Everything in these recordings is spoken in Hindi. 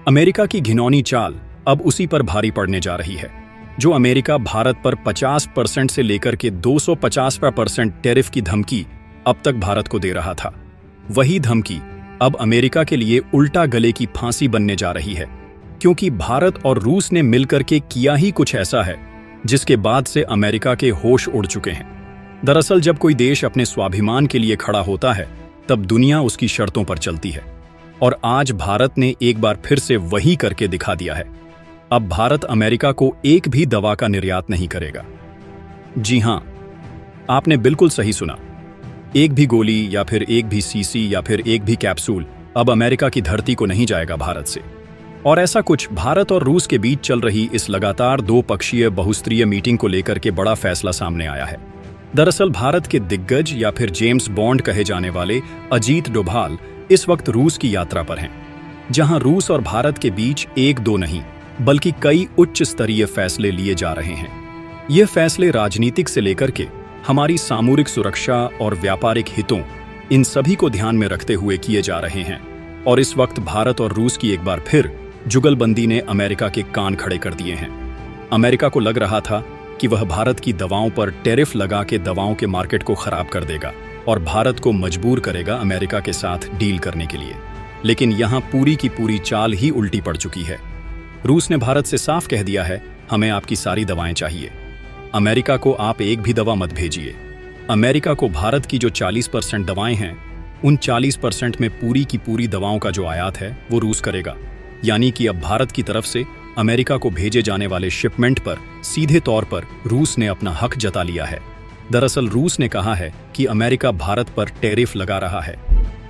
अमेरिका की घिनौनी चाल अब उसी पर भारी पड़ने जा रही है जो अमेरिका भारत पर 50% से लेकर के 250% टैरिफ की धमकी अब तक भारत को दे रहा था। वही धमकी अब अमेरिका के लिए उल्टा गले की फांसी बनने जा रही है, क्योंकि भारत और रूस ने मिलकर के किया ही कुछ ऐसा है जिसके बाद से अमेरिका के होश उड़ चुके हैं। दरअसल जब कोई देश अपने स्वाभिमान के लिए खड़ा होता है तब दुनिया उसकी शर्तों पर चलती है, और आज भारत ने एक बार फिर से वही करके दिखा दिया है। अब भारत अमेरिका को एक भी दवा का निर्यात नहीं करेगा। जी हां, आपने बिल्कुल सही सुना। एक भी गोली या फिर एक भी सीसी या फिर एक भी कैप्सूल अब अमेरिका की धरती को नहीं जाएगा भारत से। और ऐसा कुछ भारत और रूस के बीच चल रही इस लगातार दो पक्षीय बहुस्तरीय मीटिंग को लेकर के बड़ा फैसला सामने आया है। दरअसल भारत के दिग्गज या फिर जेम्स बॉन्ड कहे जाने वाले अजीत डोभाल इस वक्त रूस की यात्रा पर हैं, जहां रूस और भारत के बीच एक दो नहीं बल्कि कई उच्च स्तरीय फैसले लिए जा रहे हैं। ये फैसले राजनीतिक से लेकर के हमारी सामरिक सुरक्षा और व्यापारिक हितों, इन सभी को ध्यान में रखते हुए किए जा रहे हैं। और इस वक्त भारत और रूस की एक बार फिर जुगलबंदी ने अमेरिका के कान खड़े कर दिए हैं। अमेरिका को लग रहा था कि वह भारत की दवाओं पर टैरिफ लगा के दवाओं के मार्केट को खराब कर देगा और भारत को मजबूर करेगा अमेरिका के साथ डील करने के लिए। लेकिन यहां पूरी की पूरी चाल ही उल्टी पड़ चुकी है। रूस ने भारत से साफ कह दिया है, हमें आपकी सारी दवाएं चाहिए, अमेरिका को आप एक भी दवा मत भेजिए। अमेरिका को भारत की जो 40% दवाएं हैं, उन 40% में पूरी की पूरी दवाओं का जो आयात है वो रूस करेगा। यानी कि अब भारत की तरफ से अमेरिका को भेजे जाने वाले शिपमेंट पर सीधे तौर पर रूस ने अपना हक जता लिया है। दरअसल रूस ने कहा है कि अमेरिका भारत पर टैरिफ लगा रहा है।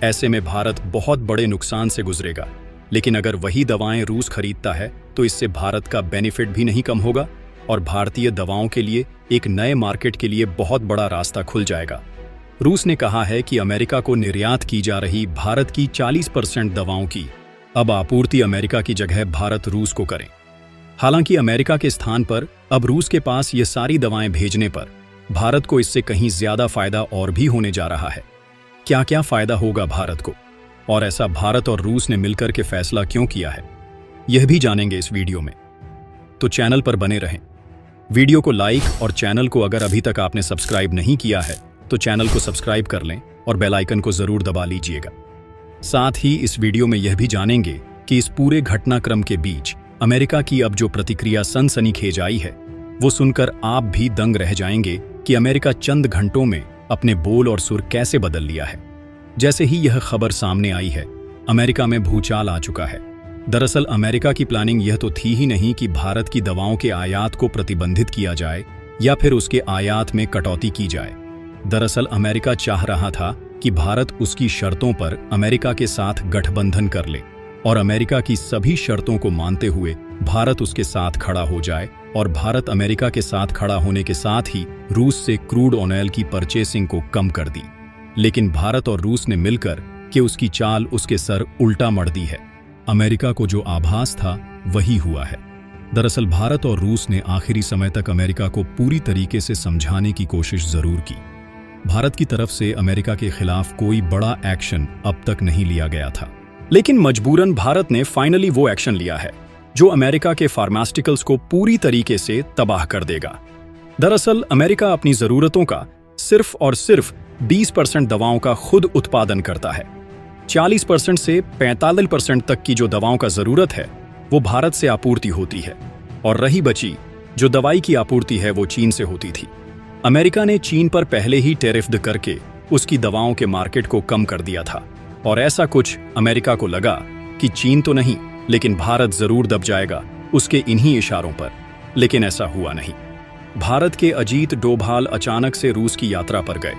ऐसे में भारत बहुत बड़े नुकसान से गुजरेगा। लेकिन अगर वही दवाएं रूस खरीदता है तो इससे भारत का बेनिफिट भी नहीं कम होगा और भारतीय दवाओं के लिए एक नए मार्केट के लिए बहुत बड़ा रास्ता खुल जाएगा। रूस ने कहा है कि अमेरिका को निर्यात की जा रही भारत की 40% दवाओं की अब आपूर्ति अमेरिका की जगह भारत रूस को करें। हालांकि अमेरिका के स्थान पर अब रूस के पास ये सारी दवाएं भेजने पर भारत को इससे कहीं ज्यादा फायदा और भी होने जा रहा है। क्या क्या फायदा होगा भारत को, और ऐसा भारत और रूस ने मिलकर के फैसला क्यों किया है, यह भी जानेंगे इस वीडियो में। तो चैनल पर बने रहें। वीडियो को लाइक और चैनल को अगर अभी तक आपने सब्सक्राइब नहीं किया है तो चैनल को सब्सक्राइब कर लें और बेल आइकन को जरूर दबा लीजिएगा। साथ ही इस वीडियो में यह भी जानेंगे कि इस पूरे घटनाक्रम के बीच अमेरिका की अब जो प्रतिक्रिया सनसनीखेज आई है वो सुनकर आप भी दंग रह जाएंगे कि अमेरिका चंद घंटों में अपने बोल और सुर कैसे बदल लिया है। जैसे ही यह खबर सामने आई है, अमेरिका में भूचाल आ चुका है। दरअसल अमेरिका की प्लानिंग यह तो थी ही नहीं कि भारत की दवाओं के आयात को प्रतिबंधित किया जाए या फिर उसके आयात में कटौती की जाए। दरअसल अमेरिका चाह रहा था कि भारत उसकी शर्तों पर अमेरिका के साथ गठबंधन कर ले और अमेरिका की सभी शर्तों को मानते हुए भारत उसके साथ खड़ा हो जाए, और भारत अमेरिका के साथ खड़ा होने के साथ ही रूस से क्रूड ऑयल की परचेसिंग को कम कर दी। लेकिन भारत और रूस ने मिलकर कि उसकी चाल उसके सर उल्टा मड़ दी है। अमेरिका को जो आभास था वही हुआ है। दरअसल भारत और रूस ने आखिरी समय तक अमेरिका को पूरी तरीके से समझाने की कोशिश जरूर की। भारत की तरफ से अमेरिका के खिलाफ कोई बड़ा एक्शन अब तक नहीं लिया गया था, लेकिन मजबूरन भारत ने फाइनली वो एक्शन लिया है जो अमेरिका के फार्मास्यूटिकल्स को पूरी तरीके से तबाह कर देगा। दरअसल अमेरिका अपनी जरूरतों का सिर्फ और सिर्फ 20% दवाओं का खुद उत्पादन करता है। 40% से 45% तक की जो दवाओं का जरूरत है वो भारत से आपूर्ति होती है, और रही बची जो दवाई की आपूर्ति है वो चीन से होती थी। अमेरिका ने चीन पर पहले ही टैरिफ करके उसकी दवाओं के मार्केट को कम कर दिया था, और ऐसा कुछ अमेरिका को लगा कि चीन तो नहीं लेकिन भारत जरूर दब जाएगा उसके इन्हीं इशारों पर। लेकिन ऐसा हुआ नहीं। भारत के अजीत डोभाल अचानक से रूस की यात्रा पर गए,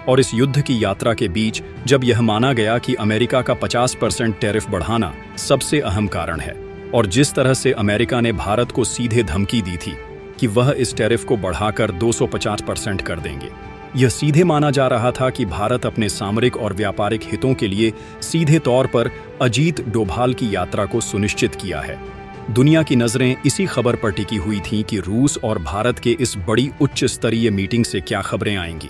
और इस युद्ध की यात्रा के बीच जब यह माना गया कि अमेरिका का 50% टैरिफ बढ़ाना सबसे अहम कारण है, और जिस तरह से अमेरिका ने भारत को सीधे धमकी दी थी कि वह इस टैरिफ को बढ़ाकर 250% कर देंगे, यह सीधे माना जा रहा था कि भारत अपने सामरिक और व्यापारिक हितों के लिए सीधे तौर पर अजीत डोभाल की यात्रा को सुनिश्चित किया है। दुनिया की नजरें इसी खबर पर टिकी हुई थीं कि रूस और भारत के इस बड़ी उच्च स्तरीय मीटिंग से क्या खबरें आएंगी।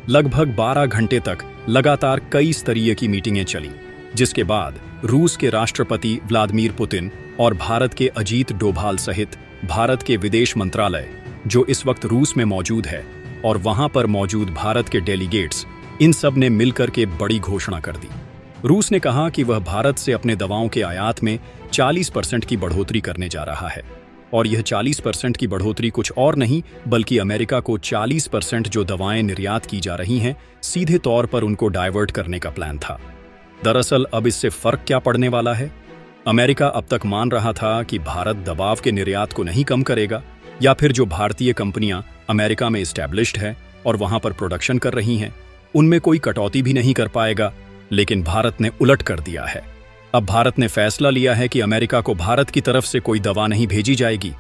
लगभग 12 घंटे तक लगातार कई स्तरीय की मीटिंगें चली, जिसके बाद रूस के राष्ट्रपति व्लादिमीर पुतिन और भारत के अजीत डोभाल सहित भारत के विदेश मंत्रालय, जो इस वक्त रूस में मौजूद है, और वहां पर मौजूद भारत के डेलीगेट्स, इन सब ने मिलकर के बड़ी घोषणा कर दी। रूस ने कहा कि वह भारत से अपने दवाओं के आयात में 40% की बढ़ोतरी करने जा रहा है, और यह 40% की बढ़ोतरी कुछ और नहीं बल्कि अमेरिका को 40% जो दवाएं निर्यात की जा रही हैं, सीधे तौर पर उनको डाइवर्ट करने का प्लान था। दरअसल अब इससे फर्क क्या पड़ने वाला है? अमेरिका अब तक मान रहा था कि भारत दवाओं के निर्यात को नहीं कम करेगा, या फिर जो भारतीय कंपनियां अमेरिका में एस्टैब्लिश्ड है और वहां पर प्रोडक्शन कर रही हैं, उनमें कोई कटौती भी नहीं कर पाएगा। लेकिन भारत ने उलट कर दिया है। अब भारत ने फैसला लिया है कि अमेरिका को भारत की तरफ से कोई दवा नहीं भेजी जाएगी।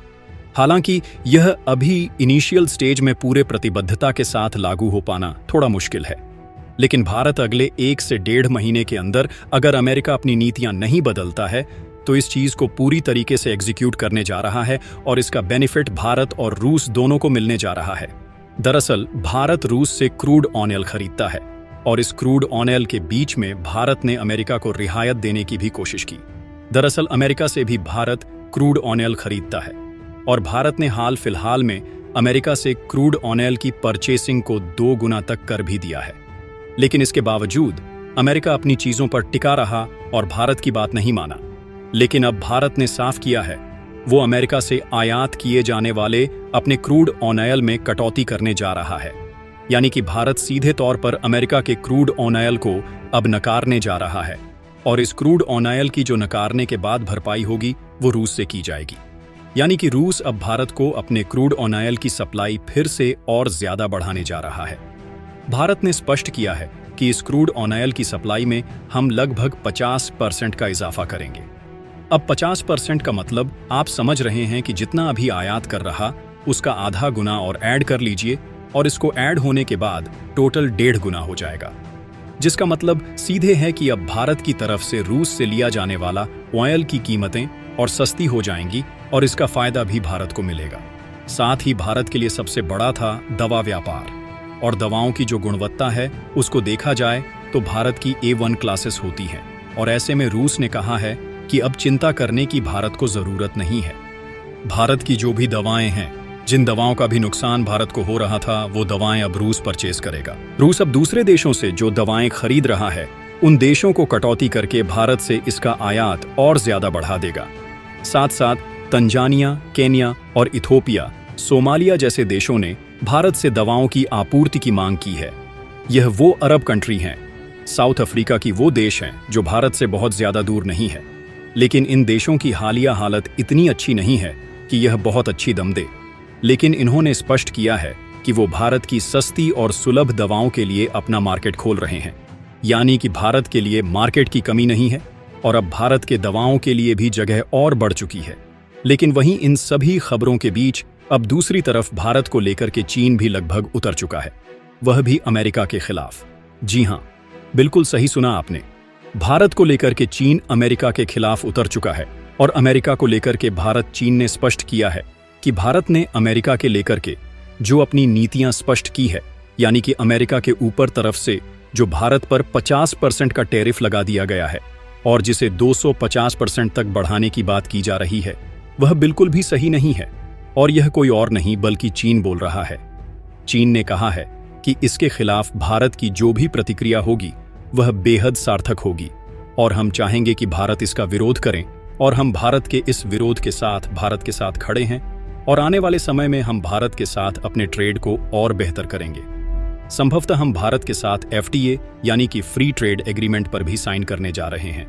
हालांकि यह अभी इनिशियल स्टेज में पूरे प्रतिबद्धता के साथ लागू हो पाना थोड़ा मुश्किल है, लेकिन भारत अगले 1 से 1.5 महीने के अंदर अगर अमेरिका अपनी नीतियां नहीं बदलता है तो इस चीज को पूरी तरीके से एग्जीक्यूट करने जा रहा है, और इसका बेनिफिट भारत और रूस दोनों को मिलने जा रहा है। दरअसल भारत रूस से क्रूड ऑयल खरीदता है, और इस क्रूड ऑयल के बीच में भारत ने अमेरिका को रियायत देने की भी कोशिश की। दरअसल अमेरिका से भी भारत क्रूड ऑयल खरीदता है, और भारत ने हाल फिलहाल में अमेरिका से क्रूड ऑयल की परचेसिंग को 2 गुना तक कर भी दिया है। लेकिन इसके बावजूद अमेरिका अपनी चीजों पर टिका रहा और भारत की बात नहीं माना। लेकिन अब भारत ने साफ किया है, वो अमेरिका से आयात किए जाने वाले अपने क्रूड ऑयल में कटौती करने जा रहा है। यानी कि भारत सीधे तौर पर अमेरिका के क्रूड ऑयल को अब नकारने जा रहा है, और इस क्रूड ऑयल की जो नकारने के बाद भरपाई होगी वो रूस से की जाएगी। यानी कि रूस अब भारत को अपने क्रूड ऑयल की सप्लाई फिर से और ज्यादा बढ़ाने जा रहा है। भारत ने स्पष्ट किया है कि इस क्रूड ऑयल की सप्लाई में हम लगभग 50% का इजाफा करेंगे। अब 50% का मतलब आप समझ रहे हैं कि जितना अभी आयात कर रहा उसका आधा गुना और ऐड कर लीजिए, और इसको ऐड होने के बाद टोटल 1.5 गुना हो जाएगा, जिसका मतलब सीधे है कि अब भारत की तरफ से रूस से लिया जाने वाला ऑयल की कीमतें और सस्ती हो जाएंगी, और इसका फायदा भी भारत को मिलेगा। साथ ही भारत के लिए सबसे बड़ा था दवा व्यापार, और दवाओं की जो गुणवत्ता है उसको देखा जाए तो भारत की A1 क्लासेस होती हैं, और ऐसे में रूस ने कहा है कि अब चिंता करने की भारत को जरूरत नहीं है। भारत की जो भी दवाएं हैं, जिन दवाओं का भी नुकसान भारत को हो रहा था, वो दवाएं अब रूस परचेज करेगा। रूस अब दूसरे देशों से जो दवाएं खरीद रहा है, उन देशों को कटौती करके भारत से इसका आयात और ज्यादा बढ़ा देगा। साथ साथ तंजानिया, केन्या और इथोपिया, सोमालिया जैसे देशों ने भारत से दवाओं की आपूर्ति की मांग की है। यह वो अरब कंट्री हैं, साउथ अफ्रीका की वो देश हैं जो भारत से बहुत ज्यादा दूर नहीं है, लेकिन इन देशों की हालिया हालत इतनी अच्छी नहीं है कि यह बहुत अच्छी दम दे। लेकिन इन्होंने स्पष्ट किया है कि वो भारत की सस्ती और सुलभ दवाओं के लिए अपना मार्केट खोल रहे हैं। यानी कि भारत के लिए मार्केट की कमी नहीं है, और अब भारत के दवाओं के लिए भी जगह और बढ़ चुकी है। लेकिन वहीं इन सभी खबरों के बीच अब दूसरी तरफ भारत को लेकर के चीन भी लगभग उतर चुका है, वह भी अमेरिका के खिलाफ। जी हां, बिल्कुल सही सुना आपने। भारत को लेकर के चीन अमेरिका के खिलाफ उतर चुका है, और अमेरिका को लेकर के भारत चीन ने स्पष्ट किया है कि भारत ने अमेरिका के लेकर के जो अपनी नीतियां स्पष्ट की है, यानी कि अमेरिका के ऊपर तरफ से जो भारत पर 50% का टैरिफ लगा दिया गया है और जिसे 250% तक बढ़ाने की बात की जा रही है, वह बिल्कुल भी सही नहीं है। और यह कोई और नहीं बल्कि चीन बोल रहा है। चीन ने कहा है कि इसके खिलाफ भारत की जो भी प्रतिक्रिया होगी वह बेहद सार्थक होगी, और हम चाहेंगे कि भारत इसका विरोध करें, और हम भारत के इस विरोध के साथ भारत के साथ खड़े हैं, और आने वाले समय में हम भारत के साथ अपने ट्रेड को और बेहतर करेंगे। संभवतः हम भारत के साथ FTA यानी कि फ्री ट्रेड एग्रीमेंट पर भी साइन करने जा रहे हैं।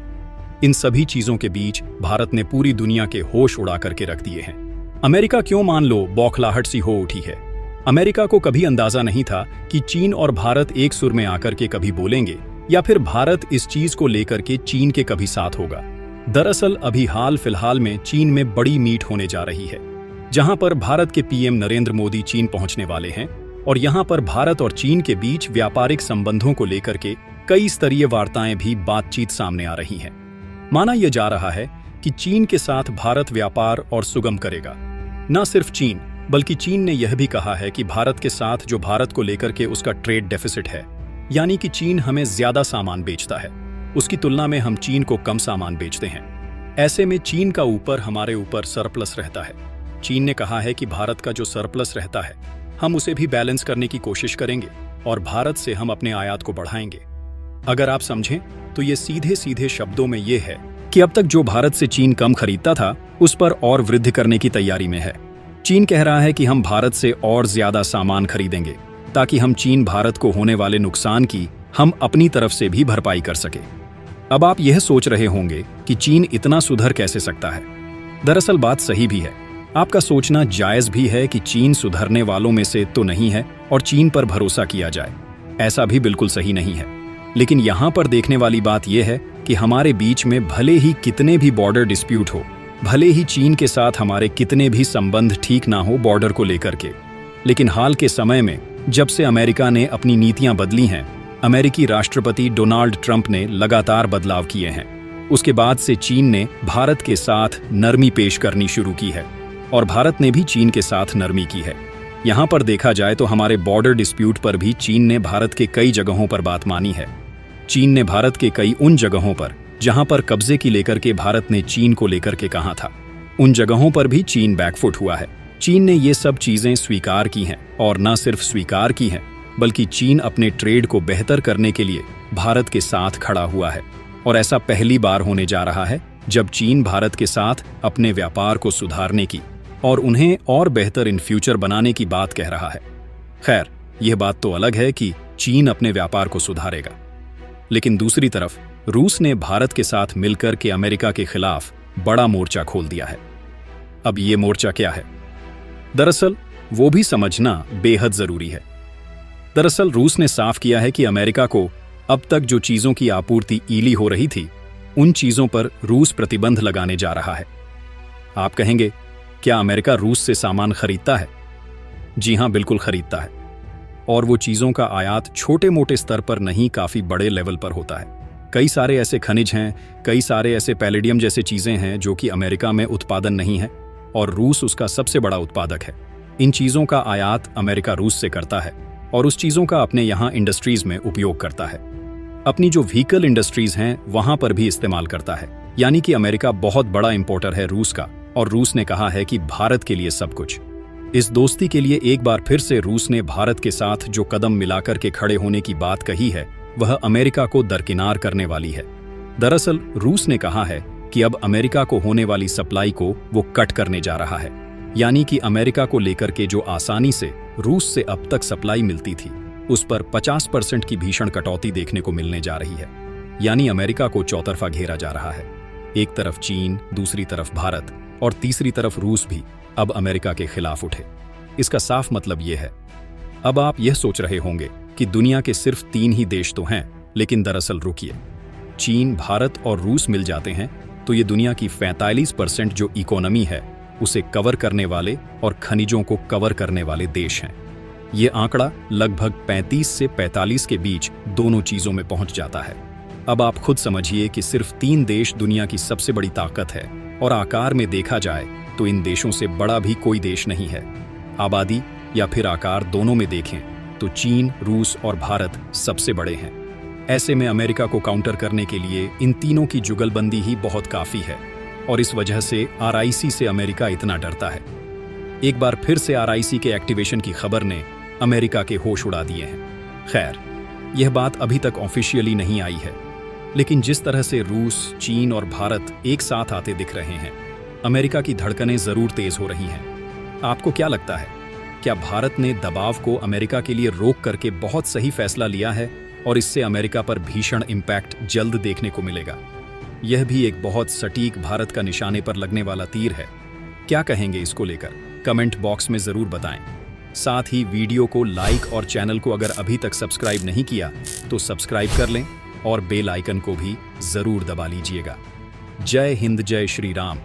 इन सभी चीजों के बीच भारत ने पूरी दुनिया के होश उड़ा करके रख दिए हैं। अमेरिका क्यों मान लो बौखलाहट सी हो उठी है। अमेरिका को कभी अंदाजा नहीं था कि चीन और भारत एक सुर में आकर के कभी बोलेंगे, या फिर भारत इस चीज को लेकर के चीन के कभी साथ होगा। दरअसल अभी हाल फिलहाल में चीन में बड़ी मीट होने जा रही है, जहां पर भारत के PM नरेंद्र मोदी चीन पहुंचने वाले हैं, और यहां पर भारत और चीन के बीच व्यापारिक संबंधों को लेकर के कई स्तरीय वार्ताएं भी बातचीत सामने आ रही हैं। माना यह जा रहा है कि चीन के साथ भारत व्यापार और सुगम करेगा। न सिर्फ चीन, बल्कि चीन ने यह भी कहा है कि भारत के साथ जो भारत को लेकर के उसका ट्रेड डेफिसिट है, यानी कि चीन हमें ज्यादा सामान बेचता है, उसकी तुलना में हम चीन को कम सामान बेचते हैं। ऐसे में चीन का ऊपर हमारे ऊपर सरप्लस रहता है। चीन ने कहा है कि भारत का जो सरप्लस रहता है हम उसे भी बैलेंस करने की कोशिश करेंगे और भारत से हम अपने आयात को बढ़ाएंगे। अगर आप समझें तो ये सीधे सीधे शब्दों में ये है कि अब तक जो भारत से चीन कम खरीदता था उस पर और वृद्धि करने की तैयारी में है। चीन कह रहा है कि हम भारत से और ज्यादा सामान खरीदेंगे ताकि हम चीन भारत को होने वाले नुकसान की हम अपनी तरफ से भी भरपाई कर सके। अब आप यह सोच रहे होंगे कि चीन इतना सुधर कैसे सकता है। दरअसल बात सही भी है। आपका सोचना जायज भी है कि चीन सुधरने वालों में से तो नहीं है और चीन पर भरोसा किया जाए, ऐसा भी बिल्कुल सही नहीं है। लेकिन यहाँ पर देखने वाली बात यह है कि हमारे बीच में भले ही कितने भी बॉर्डर डिस्प्यूट हो, भले ही चीन के साथ हमारे कितने भी संबंध ठीक ना हो बॉर्डर को लेकर के, लेकिन हाल के समय में जब से अमेरिका ने अपनी नीतियां बदली हैं, अमेरिकी राष्ट्रपति डोनाल्ड ट्रंप ने लगातार बदलाव किए हैं। उसके बाद से चीन ने भारत के साथ नरमी पेश करनी शुरू की है और भारत ने भी चीन के साथ नरमी की है। यहाँ पर देखा जाए तो हमारे बॉर्डर डिस्प्यूट पर भी चीन ने भारत के कई जगहों पर बात मानी है। चीन ने भारत के कई उन जगहों पर जहां पर कब्जे की लेकर के भारत ने चीन को लेकर के कहा था, उन जगहों पर भी चीन बैकफुट हुआ है। चीन ने ये सब चीजें स्वीकार की हैं और न सिर्फ स्वीकार की हैं बल्कि चीन अपने ट्रेड को बेहतर करने के लिए भारत के साथ खड़ा हुआ है। और ऐसा पहली बार होने जा रहा है जब चीन भारत के साथ अपने व्यापार को सुधारने की और उन्हें और बेहतर इन फ्यूचर बनाने की बात कह रहा है। खैर, यह बात तो अलग है कि चीन अपने व्यापार को सुधारेगा, लेकिन दूसरी तरफ रूस ने भारत के साथ मिलकर के अमेरिका के खिलाफ बड़ा मोर्चा खोल दिया है। अब ये मोर्चा क्या है? दरअसल वो भी समझना बेहद जरूरी है। दरअसल रूस ने साफ किया है कि अमेरिका को अब तक जो चीजों की आपूर्ति ईली हो रही थी, उन चीजों पर रूस प्रतिबंध लगाने जा रहा है। आप कहेंगे, क्या अमेरिका रूस से सामान खरीदता है? जी हां, बिल्कुल खरीदता है। और वो चीजों का आयात छोटे मोटे स्तर पर नहीं, काफी बड़े लेवल पर होता है। कई सारे ऐसे खनिज हैं, कई सारे ऐसे पैलेडियम जैसे चीजें हैं जो कि अमेरिका में उत्पादन नहीं है और रूस उसका सबसे बड़ा उत्पादक है। इन चीजों का आयात अमेरिका रूस से करता है और उस चीजों का अपने यहाँ इंडस्ट्रीज में उपयोग करता है। अपनी जो व्हीकल इंडस्ट्रीज हैं वहां पर भी इस्तेमाल करता है। यानी कि अमेरिका बहुत बड़ा इंपोर्टर है रूस का, और रूस ने कहा है कि भारत के लिए सब कुछ। इस दोस्ती के लिए एक बार फिर से रूस ने भारत के साथ जो कदम मिलाकर के खड़े होने की बात कही है वह अमेरिका को दरकिनार करने वाली है। दरअसल रूस ने कहा है कि अब अमेरिका को होने वाली सप्लाई को वो कट करने जा रहा है। यानी कि अमेरिका को लेकर के जो आसानी से रूस से अब तक सप्लाई मिलती थी उस पर 50% की भीषण कटौती देखने को मिलने जा रही है। यानी अमेरिका को चौतरफा घेरा जा रहा है। एक तरफ चीन, दूसरी तरफ भारत और तीसरी तरफ रूस भी अब अमेरिका के खिलाफ उठे। इसका साफ मतलब यह है। अब आप यह सोच रहे होंगे कि दुनिया के सिर्फ 3 ही देश तो हैं, लेकिन दरअसल रुकिए, चीन, भारत और रूस मिल जाते हैं तो ये दुनिया की 45% जो इकोनॉमी है उसे कवर करने वाले और खनिजों को कवर करने वाले देश हैं। ये आंकड़ा लगभग 35 से 45 के बीच दोनों चीजों में पहुंच जाता है। अब आप खुद समझिए कि सिर्फ 3 देश दुनिया की सबसे बड़ी ताकत है और आकार में देखा जाए तो इन देशों से बड़ा भी कोई देश नहीं है। आबादी या फिर आकार दोनों में देखें तो चीन, रूस और भारत सबसे बड़े हैं। ऐसे में अमेरिका को काउंटर करने के लिए इन तीनों की जुगलबंदी ही बहुत काफी है और इस वजह से RIC से अमेरिका इतना डरता है। एक बार फिर से RIC के एक्टिवेशन की खबर ने अमेरिका के होश उड़ा दिए हैं। खैर, यह बात अभी तक ऑफिशियली नहीं आई है, लेकिन जिस तरह से रूस, चीन और भारत एक साथ आते दिख रहे हैं, अमेरिका की धड़कनें जरूर तेज हो रही हैं। आपको क्या लगता है, क्या भारत ने दबाव को अमेरिका के लिए रोक करके बहुत सही फैसला लिया है और इससे अमेरिका पर भीषण इम्पैक्ट जल्द देखने को मिलेगा? यह भी एक बहुत सटीक भारत का निशाने पर लगने वाला तीर है। क्या कहेंगे इसको लेकर? कमेंट बॉक्स में जरूर बताएं। साथ ही वीडियो को लाइक और चैनल को अगर अभी तक सब्सक्राइब नहीं किया तो सब्सक्राइब कर लें और बेल आइकन को भी जरूर दबा लीजिएगा। जय हिंद, जय श्री राम।